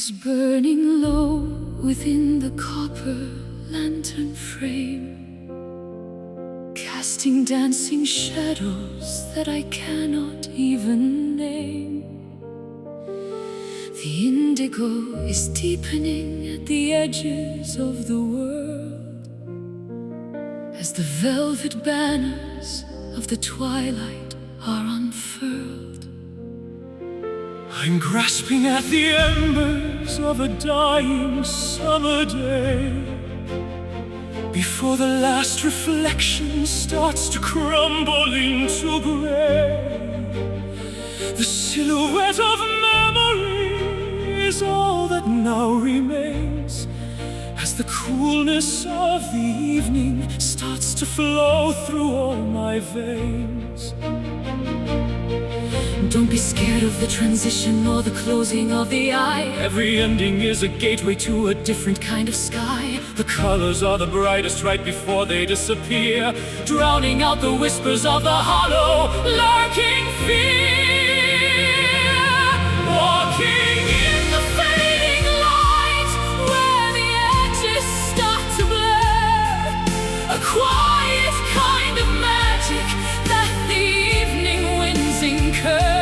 is burning low within the copper lantern frame, casting dancing shadows that I cannot even name. The indigo is deepening at the edges of the world, as the velvet banners of the twilight are unfurled. I'm grasping at the embers of a dying summer day, before the last reflection starts to crumble into gray. The silhouette of memory is all that now remains, as the coolness of the evening starts to flow through all my veins. Don't be scared of the transition or the closing of the eye. Every ending is a gateway to a different kind of sky. The colors are the brightest right before they disappear, drowning out the whispers of the hollow, lurking fear. Walking in the fading light, where the edges start to blur, a quiet kind of magic that the evening winds incur.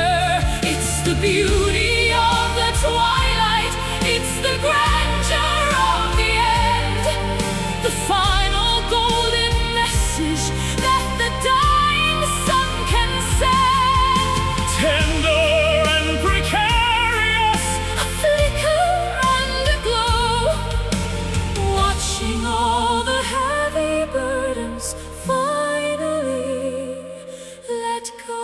The beauty of the twilight, it's the grandeur of the end, the final golden message that the dying sun can send. Tender and precarious, a flicker and a glow, watching all the heavy burdens finally let go.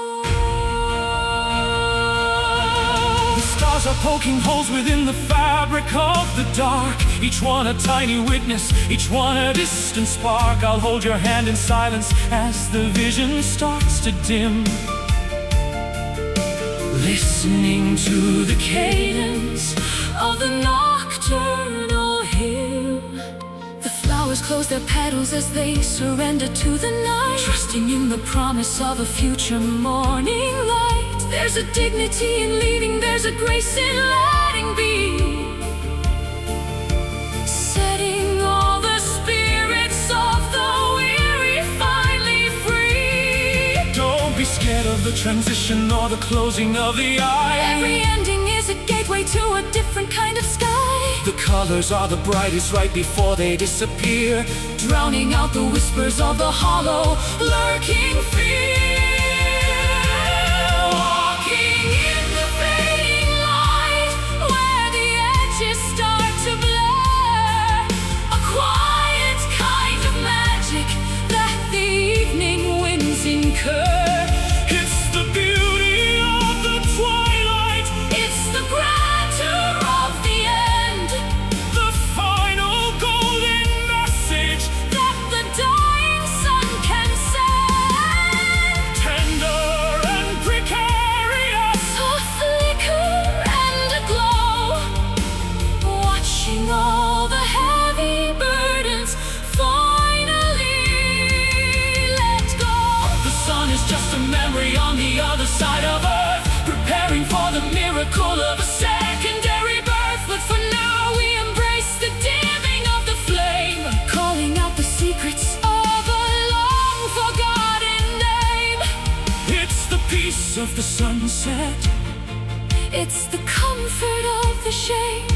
Are poking holes within the fabric of the dark, each one a tiny witness, each one a distant spark. I'll hold your hand in silence as the vision starts to dim, listening to the cadence of the nocturnal hymn. The flowers close their petals as they surrender to the night, trusting in the promise of a future morning light. There's a dignity in leaving, there's a grace in letting be, setting all the spirits of the weary finally free. Don't be scared of the transition or the closing of the eye. Every ending is a gateway to a different kind of sky. The colors are the brightest right before they disappear, drowning out the whispers of the hollow, lurking fear. It's the beauty of the twilight, it's the grandeur of the end, the final golden message that the dying sun can send. Tender and precarious, a flicker and a glow, watching all the heavy burdens just a memory on the other side of Earth, preparing for the miracle of a secondary birth. But for now we embrace the dimming of the flame, calling out the secrets of a long forgotten name. It's the peace of the sunset, it's the comfort of the shade,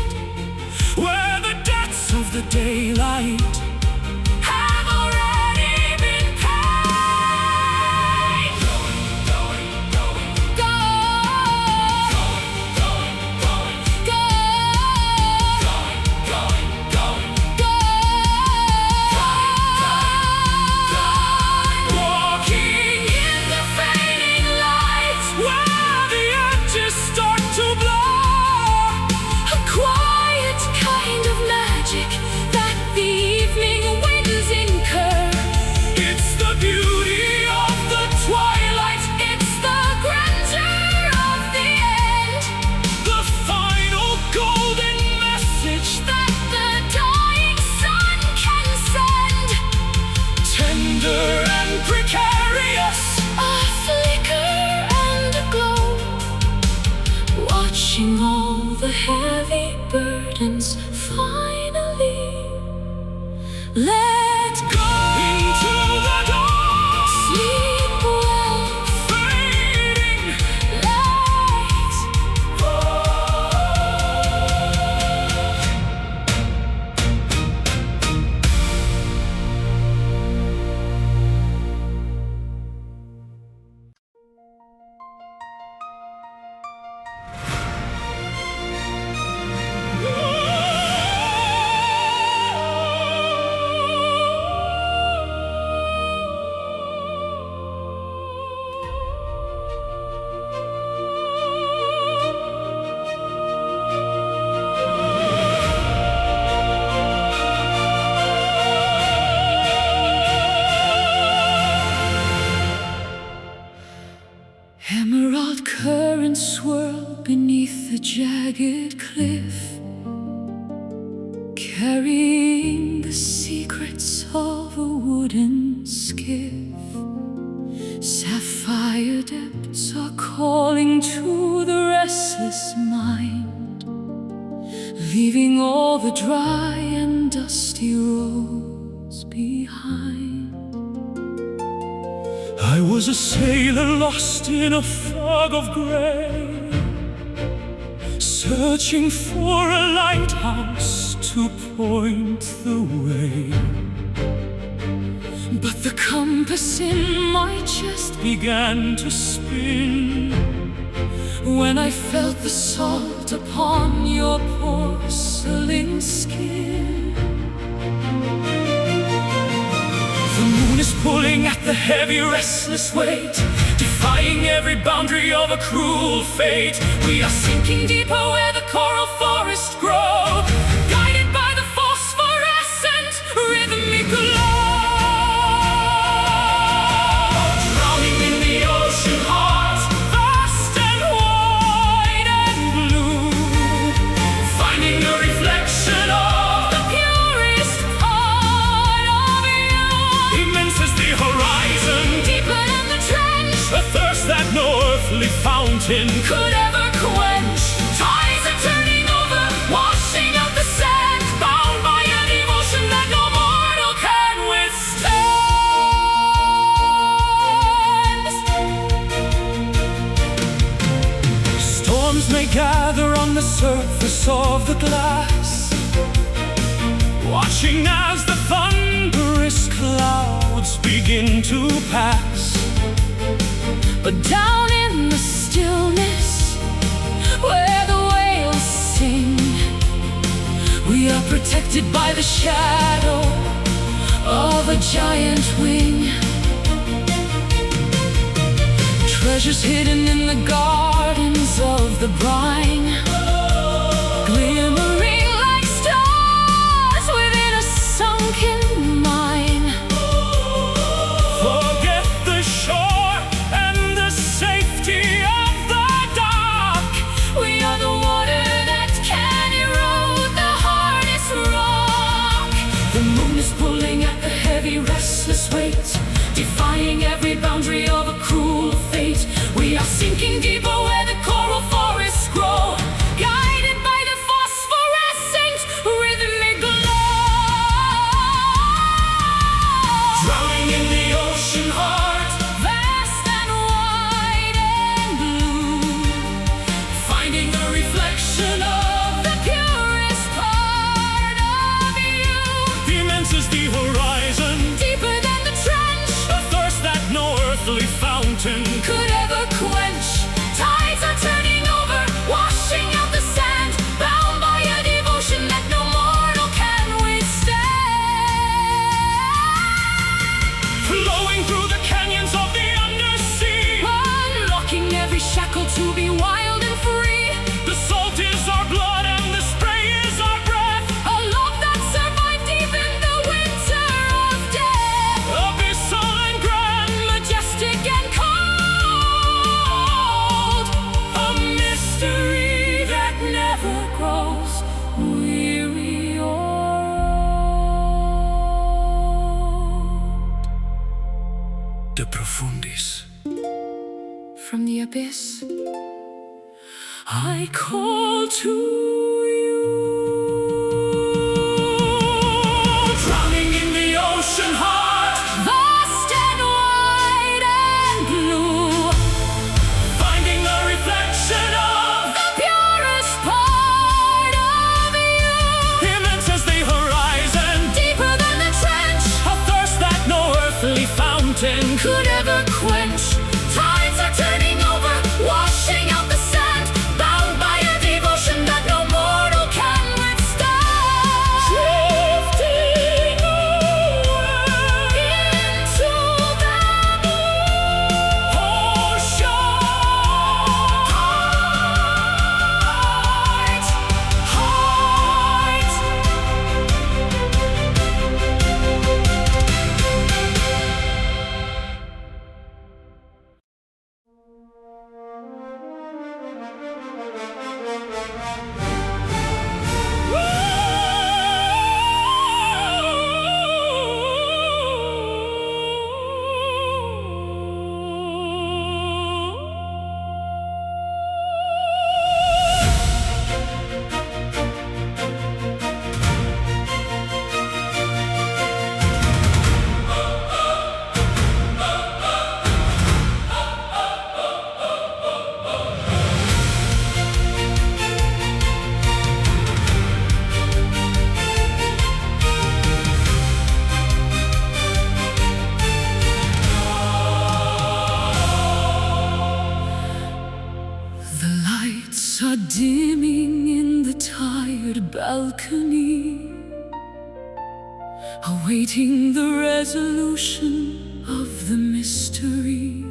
where the depths of the daylight that the finally let go into the dark. Sleep well, fading light. Emerald currents swirl beneath the jagged cliff, carrying the secrets of a wooden skiff. Sapphire depths are calling to the restless mind, leaving all the dry and dusty roads behind. I was a sailor lost in a fog of gray, searching for a lighthouse to point the way. But the compass in my chest began to spin when I felt the salt upon your porcelain skin. The moon is pulling at the heavy, restless weight, defying every boundary of a cruel fate. We are sinking deeper where the coral forests grow, guided by the phosphorescent rhythmic glow. Drowning in the ocean heart, vast and wide and blue, finding the reflection of the purest part of you. Immense is the horizon, deeper than the trench, a thirst that no earthly fountain could ever quench. Tides are turning over, washing out the sand, bound by a devotion that no mortal can withstand. Storms may gather on the surface of the glass, watching as the thunderous clouds begin to pass. But down in the stillness, where the whales sing, we are protected by the shadow of a giant wing. Treasures hidden in the gardens of the brine, glimmering like stars within a sunken mine. Forget the shore and the safety of the dark. We are the water that can erode the hardest rock. The moon is pulling at the heavy, restless weight, defying every boundary of a cruel fate. We are sinking deeper where the coral forests grow, guided by the phosphorescent rhythmic glow. Drowning in the ocean heart, vast and wide and blue, finding the reflection of the purest part of you. Immense is the horizon, deeper than the trench, a thirst that no earthly fountain could ever quench. Tides are turning over, washing out the sand, bound by a devotion that no mortal can withstand. Flowing through the canyons of the undersea, unlocking every shackle to be wild and free. The salt is our blood and the spray is our breath, a love that survived even the winter of death. Abyssal and grand, majestic and cold, a mystery that never grows weary or old. De profundis. From the abyss, I call to you. mountain could ever quench. Tides are turning over, washing out the sand, bound by a devotion that no mortal can withstand. Drifting away into the ocean. Are dimming in the tired balcony, awaiting the resolution of the mystery.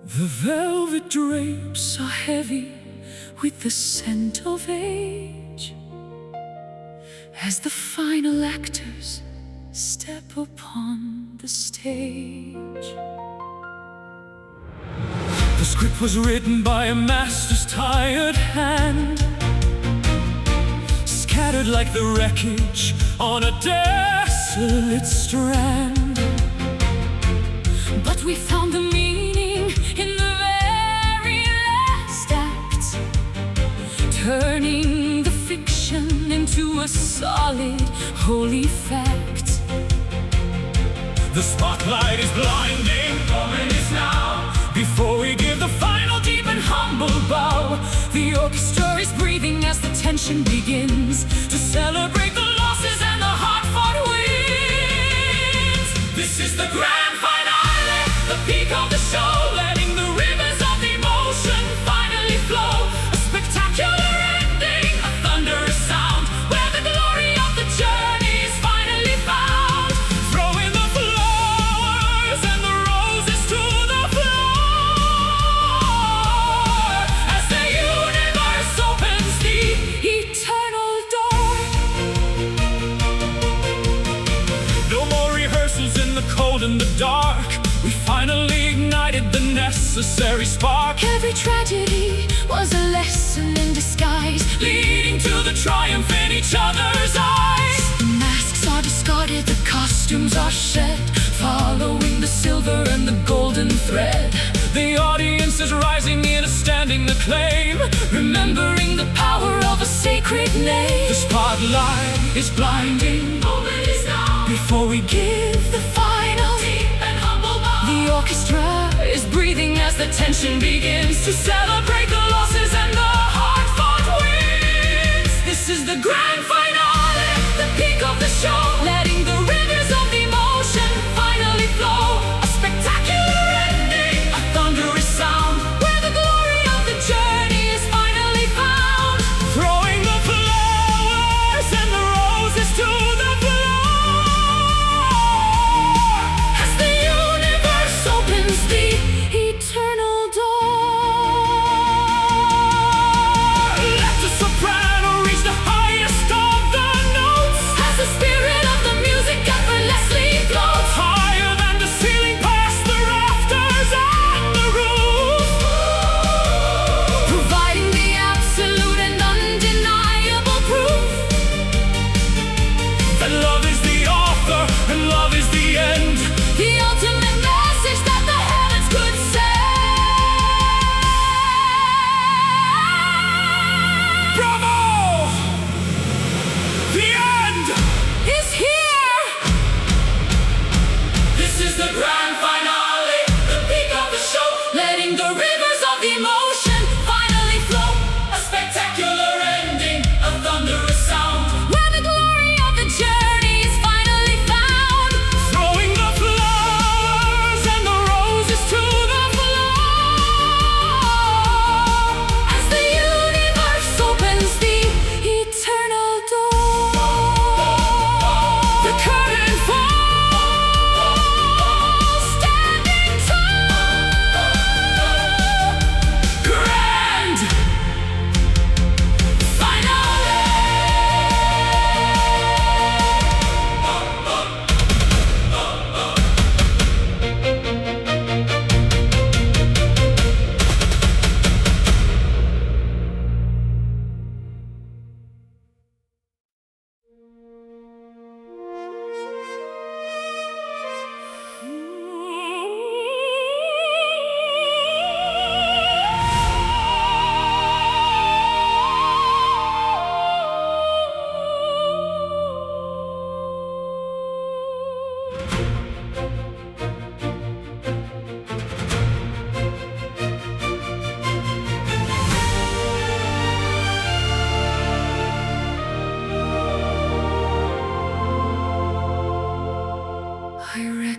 The velvet drapes are heavy with the scent of age, as the final actors step upon the stage. The script was written by a master's tired hand, scattered like the wreckage on a desolate strand. But we found the meaning in the very last act, turning the fiction into a solid, holy fact. The spotlight is blinding, moment is now. Before we give the final deep and humble bow, the orchestra is breathing as the tension begins, to celebrate the losses and the hard-fought wins. This is the grand finale, the peak of the show, letting the rivers of emotion finally flow. A spectacular ending, a thunderous sound, where the glory of the journey is finally found. Throwing the flowers and the roses to the floor, in the dark. We finally ignited the necessary spark. Every tragedy was a lesson in disguise, leading to the triumph in each other's eyes. The masks are discarded, the costumes are shed, following the silver and the golden thread. The audience is rising in a standing acclaim, remembering the power of a sacred name. The spotlight is blinding, moment is now. Before we give the final deep and humble bow, the orchestra is breathing as the tension begins, to celebrate the losses and the hard-fought wins. This is the grand finale, the peak of the show, letting the rivers of emotion finally flow. A spectacular ending, a thunderous sound, where the glory of the journey is finally found. Throwing the flowers and the roses to the floor, as the universe opens the eternal door. Let the soprano reach the highest star.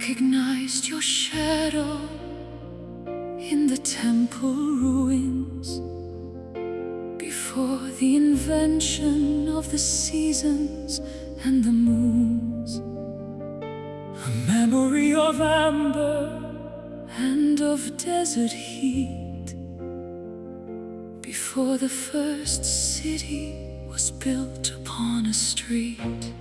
recognized your shadow in the temple ruins before the invention of the seasons and the moons. A memory of amber and of desert heat before the first city was built upon a street.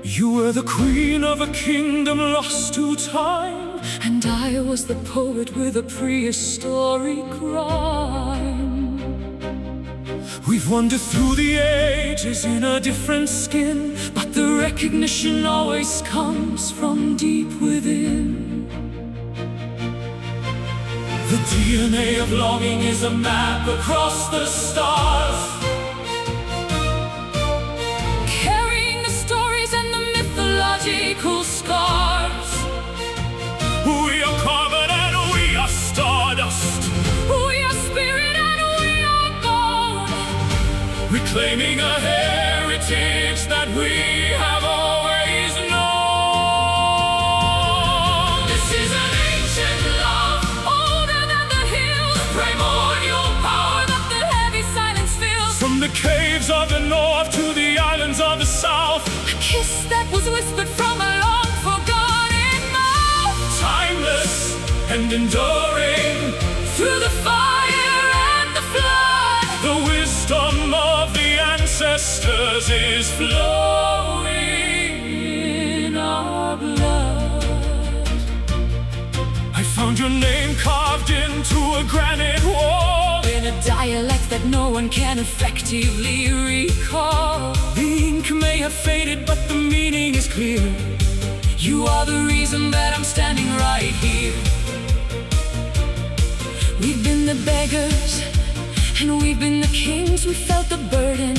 You were the queen of a kingdom lost to time, and I was the poet with a prehistoric rhyme. We've wandered through the ages in a different skin, but the recognition always comes from deep within. The DNA of longing is a map across the stars, carrying the stories and the mythological scars. We are carbon and we are stardust. We are spirit and we are gold, reclaiming a heritage that we have always known. This is an ancient love, older than the hills, the primordial power that the heavy silence fills. From the caves of the north to the islands of the south, a kiss that was whispered from a long-forgotten mouth. Timeless and enduring through the fire and the flood, the wisdom of the ancestors is flowing in our blood. I found your name carved into a granite wall, in a dialect that no one can effectively recall. The ink may have faded, but the meaning is clear. You are the reason that I'm standing right here. We've been the beggars and we've been the kings. We felt the burden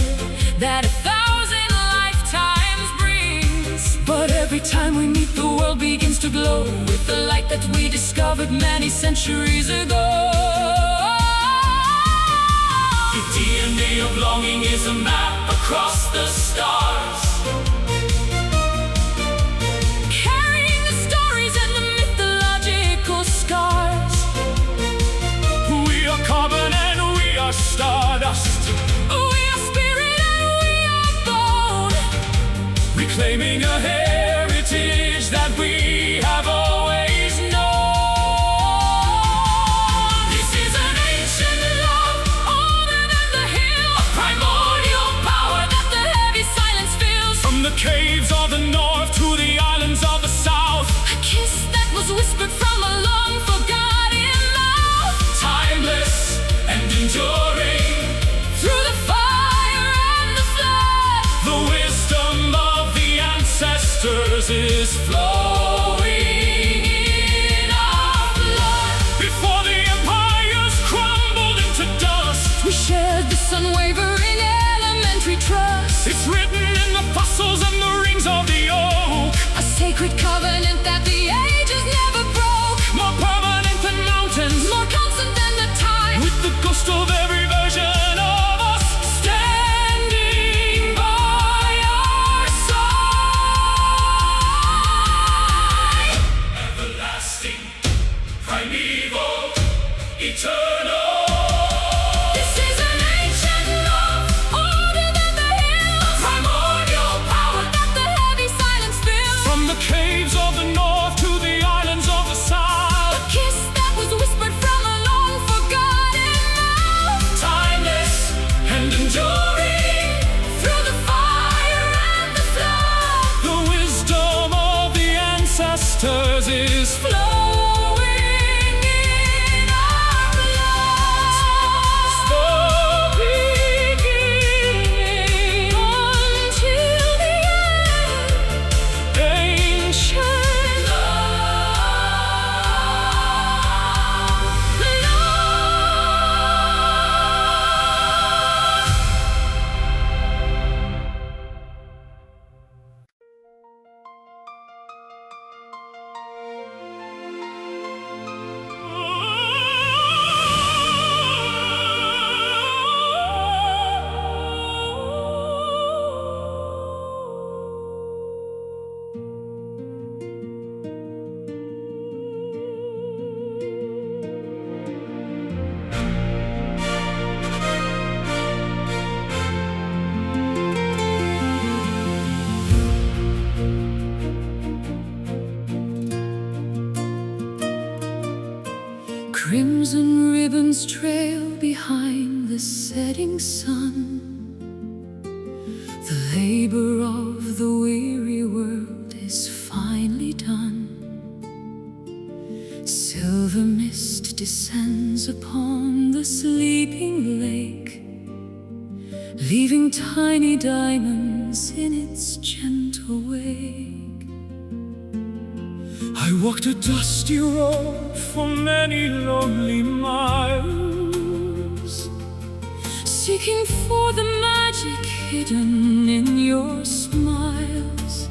that 1,000 lifetimes brings, but every time we meet, the world begins to glow with the light that we discovered many centuries ago. The DNA of longing is a map across the stars, carrying the stories and the mythological scars. We are carbon and we are stardust. We are spirit and we are bone, reclaiming a heritage that we have always known. This is an ancient love, older than the hill, a primordial power that the heavy silence fills. From the caves of the north to the islands of the south, a kiss that was whispered from a long-forgotten mouth. Timeless and enduring through the fire and the flood, the wisdom of the ancestors is flowing in our blood. Before the empires crumbled into dust, we shared this unwavering elementary trust. It's written in the fossils and the rings of the oak, a sacred covenant that the ages never broke. More permanent than mountains, more constant than the tide, with the ghost of every version of us standing by our side. trail behind the setting sun. The labor of the weary world is finally done. Silver mist descends upon the sleeping lake, leaving tiny diamonds in its gentle wake. I walked a dusty road for many lonely miles, seeking for the magic hidden in your smiles.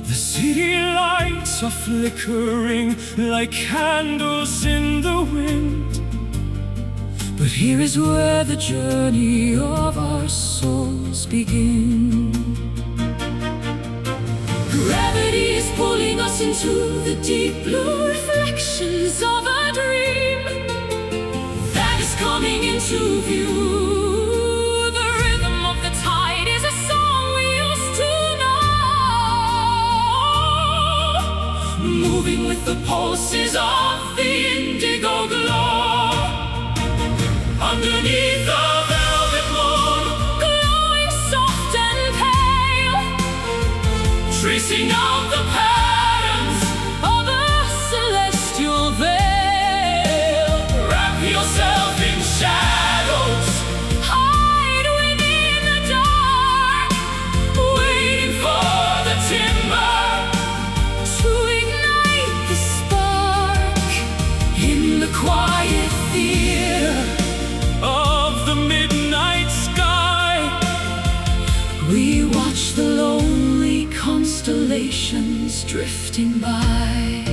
The city lights are flickering like candles in the wind, but here is where the journey of our souls begin. Gravity is pulling us into the deep blue reflections of a dream that is coming into view. The rhythm of the tide is a song we used to know, moving with the pulses of the indigo glow. Underneath the velvet moon, glowing soft and pale, tracing out the patterns of a celestial veil. Wrap yourself in shadows, hide within the dark, waiting for the timber to ignite the spark. In the quiet theater of the midnight sky, we watch the lonely constellations drifting by.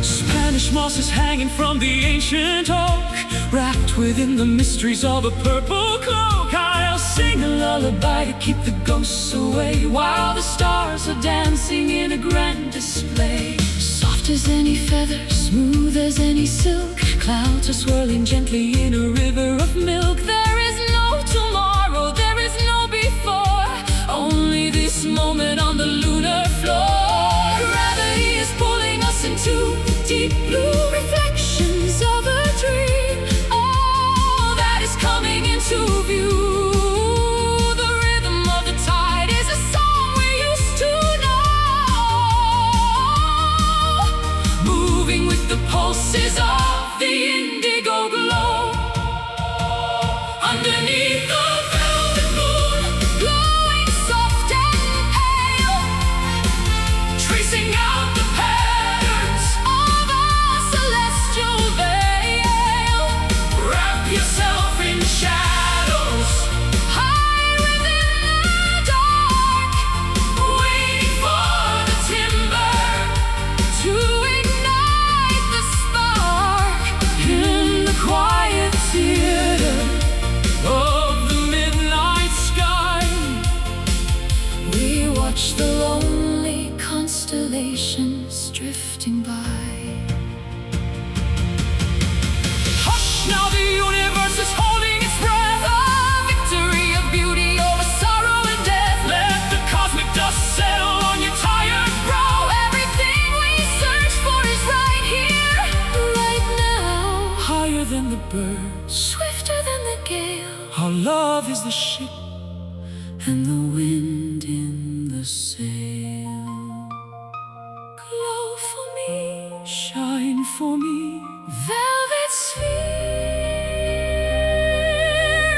Spanish moss is hanging from the ancient oak, wrapped within the mysteries of a purple cloak. I'll sing a lullaby to keep the ghosts away, while the stars are dancing in a grand display. Soft as any feather, smooth as any silk, clouds are swirling gently in a river of milk. There is no tomorrow, there is no before, only this moment on the lunar floor. Gravity is pulling us into the deep blue reflections of a dream, all that is coming into view. The rhythm of the tide is a song we used to know, moving with the pulses of the indigo glow. Underneath the velvet moon, glowing soft and pale, tracing out the patterns of a celestial veil. Wrap yourself in shadows, hide within the dark, waiting for the timber to ignite the spark. In the quiet theater of the midnight sky, we watch the lonely constellations drifting by. Hush, now the universe is holding its breath, a victory of beauty over sorrow and death. Let the cosmic dust settle on your tired brow. Everything we search for is right here, right now. Higher than the birds, swifter than the gale, our love is the ship and the wind in the sail. Glow for me, shine for me, velvet sphere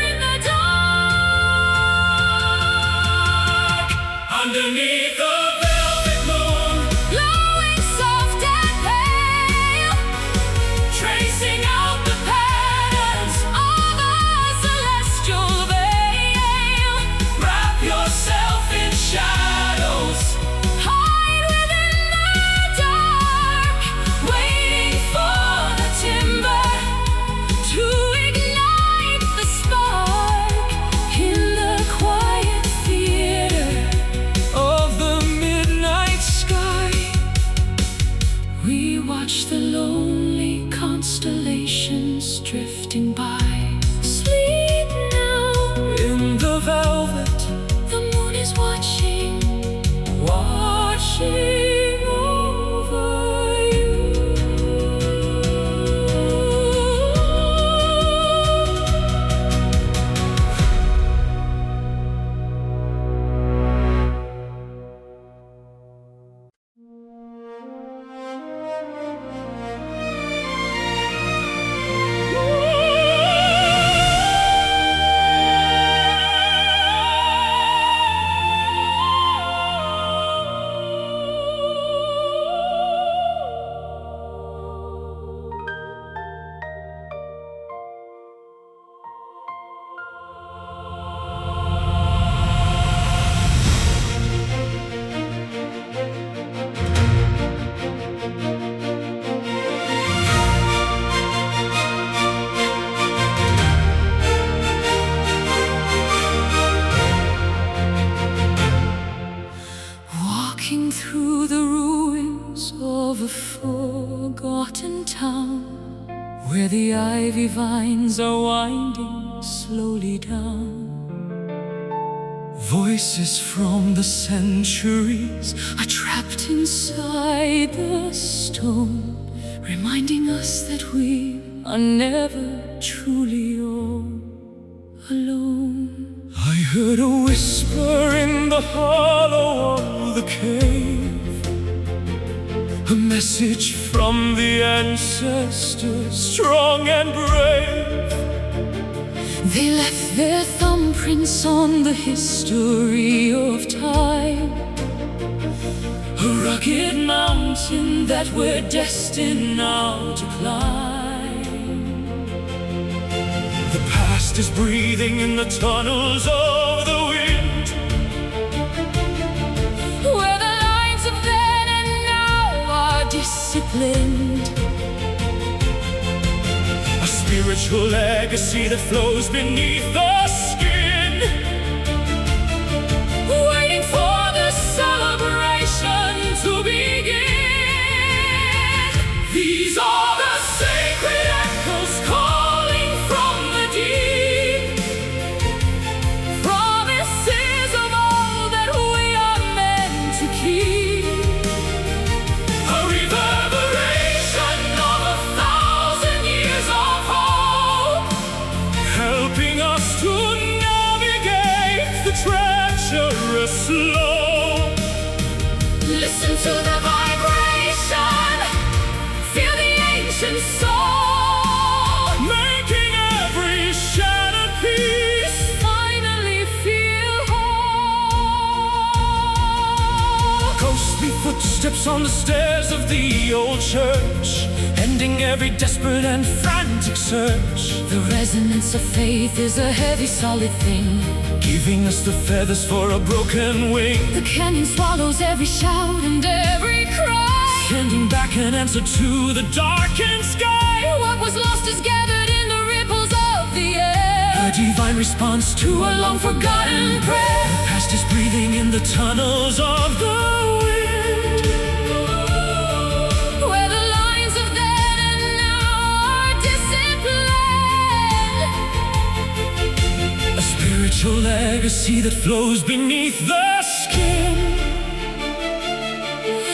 in the dark. Underneath the velvet moon, glowing soft and pale, tracing out the patterns of a celestial veil. Wrap yourself vines are winding slowly down. Voices from the centuries are trapped inside the stone, reminding us that we are never truly all alone. I heard a whisper in the hollow of the cave, a message from the ancestors, strong and brave. They left their thumbprints on the history of time, a rugged mountain that we're destined now to climb. The past is breathing in the tunnels of the wind, where the lines of then and now are disciplined. A spiritual legacy that flows beneath the skin, waiting for the celebration to begin. These are the sacred echoes calling from the deep, promises of all that we are meant to keep, a reverberation of 1,000 years of hope, helping us to navigate the treacherous slope. Listen to the vibration, feel the ancient soul, making every shattered piece finally feel whole. Ghostly footsteps on the stairs of the old church, ending every desperate and frantic search. The resonance of faith is a heavy, solid thing, giving us the feathers for a broken wing. The canyon swallows every shout and every cry, sending back an answer to the darkened sky. What was lost is gathered in the ripples of the air, a divine response to a long-forgotten prayer. The past is breathing in the tunnels of the wind, where the lines of then and now are disciplined. A spiritual legacy that flows beneath the skin,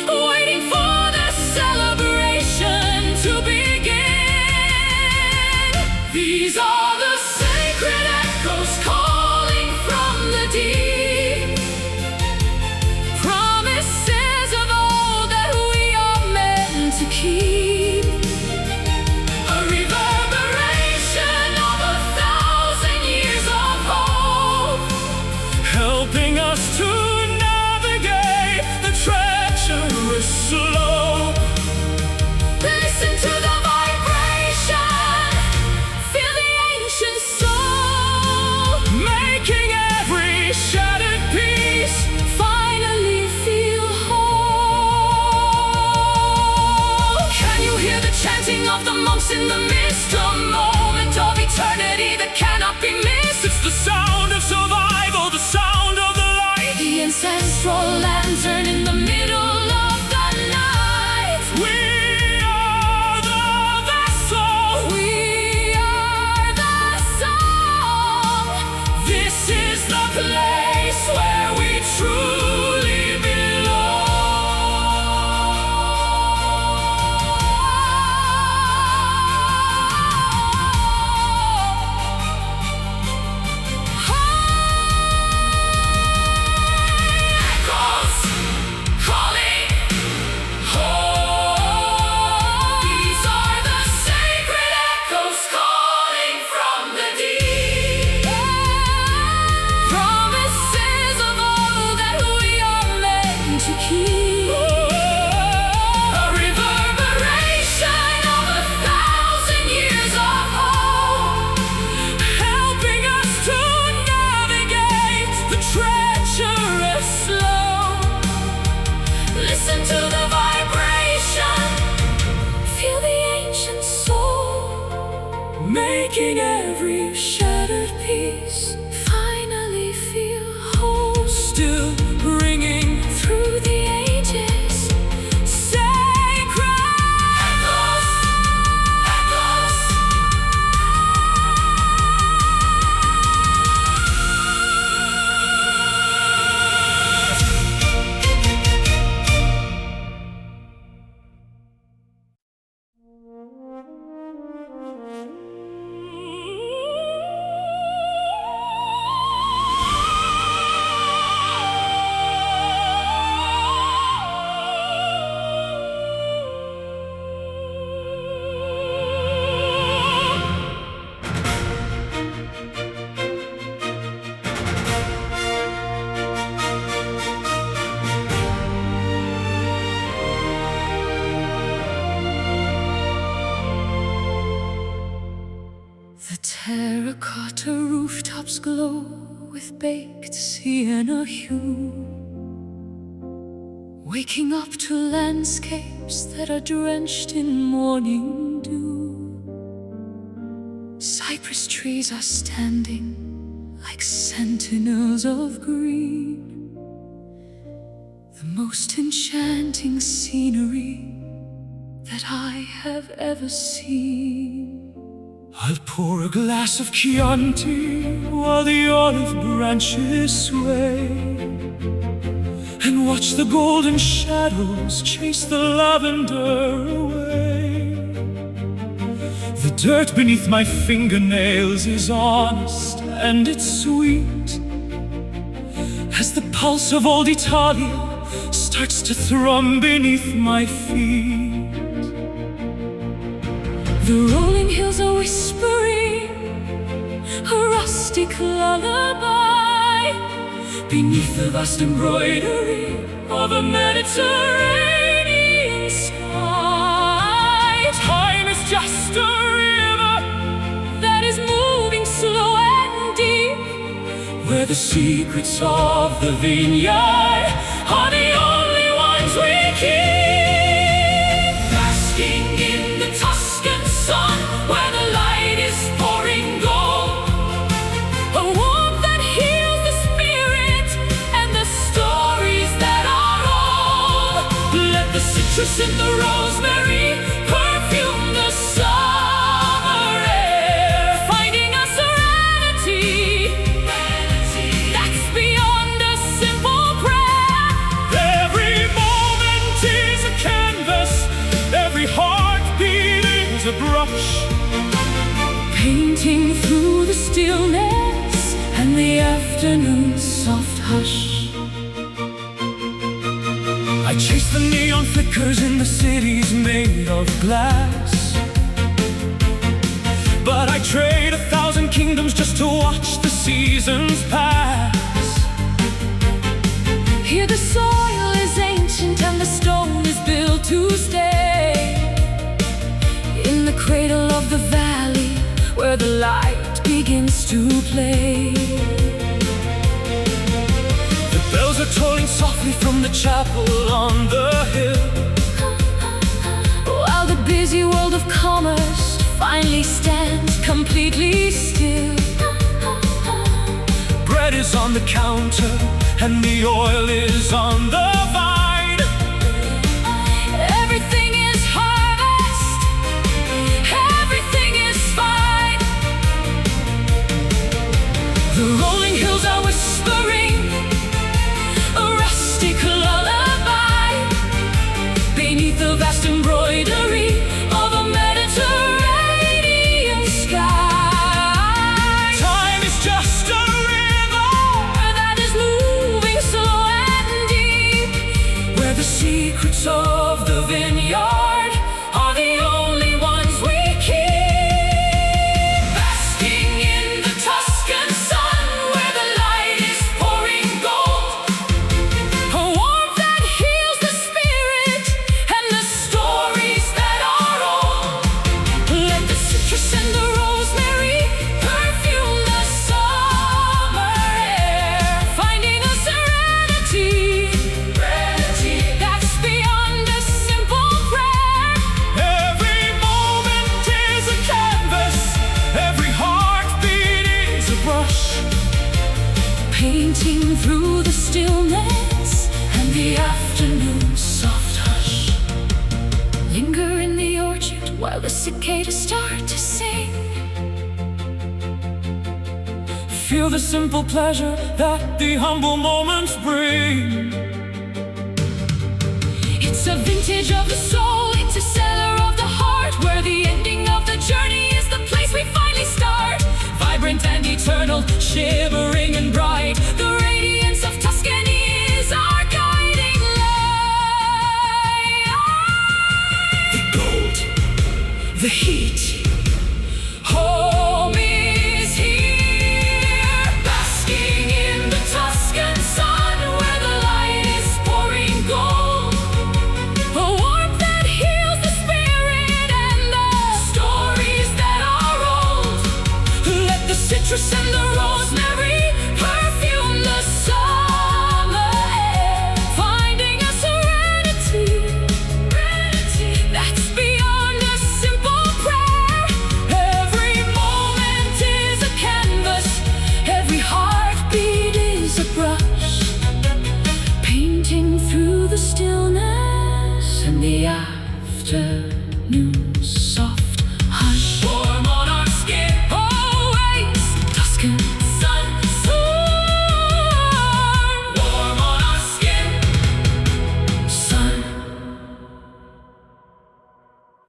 waiting for the celebration to begin. These are the sacred echoes calling from the deep, promises of all that we are meant to keep, a reverberation of 1,000 years of hope, helping us to navigate the treacherous slope. Listen to the vibration, feel the ancient soul, making every shattered piece finally feel whole. Can you hear the chanting of the monks in the mist? A moment of eternity that cannot be missed. It's the sound of survival, the sound of the light, the ancestral lantern in the middle of the night. We are the vessel, we are the song. This is the place where we truly belong. Echoes rooftops glow with baked sienna hue, waking up to landscapes that are drenched in morning dew. Cypress trees are standing like sentinels of green, the most enchanting scenery that I have ever seen. I'll pour a glass of Chianti while the olive branches sway, and watch the golden shadows chase the lavender away. The dirt beneath my fingernails is honest and it's sweet, as the pulse of old Italia starts to thrum beneath my feet. The rolling hills are whispering a rustic lullaby beneath the vast embroidery of a Mediterranean sky. Time is just a river that is moving slow and deep, where the secrets of the vineyard are the only ones we keep. Basking in the Tuscan sun, where the light is pouring gold, a warmth that heals the spirit and the stories that are old. Let the citrus and the rosemary perfume the summer air, finding a serenity that's beyond a simple prayer. Every moment is a canvas, every heartbeat is a brush, painting through the stillness and the afternoon's soft hush. I chase the neon flickers in the cities made of glass, but I trade 1,000 kingdoms just to watch the seasons pass. Here the soil is ancient and the stone is built to stay, in the cradle of the valley where the light begins to play. The bells are tolling softly from the chapel on the hill, while the busy world of commerce finally stands completely still. Bread is on the counter and the oil is on the vine. Everything is harvest, everything is fine. The rolling hills are whispering a rustic lullaby beneath the vast embroidery of a Mediterranean sky. Time is just a river that is moving slow and deep, where the secrets of the vineyard are the only ones we keep. Basking in the Tuscan sun, where the light is pouring gold, a warmth that heals the spirit and the stories that are old. Let the citrus and the rosemary perfume the summer air, finding a serenity that's beyond a simple prayer. Every moment is a canvas, every heartbeat is a brush, painting through the stillness and the afternoon's soft hush. Linger in the orchard while the cicadas start to sing. Feel the simple pleasure that the humble moments bring. It's a vintage of the soul, it's a cellar of the heart, where the ending of the journey is the place we finally start. Vibrant and eternal, shimmering and bright, the radiance of Tuscany is our guiding light. The gold, the heat, home is here. Basking in the Tuscan sun, where the light is pouring gold, a warmth that heals the spirit and the stories that are old. Let the citrus and the those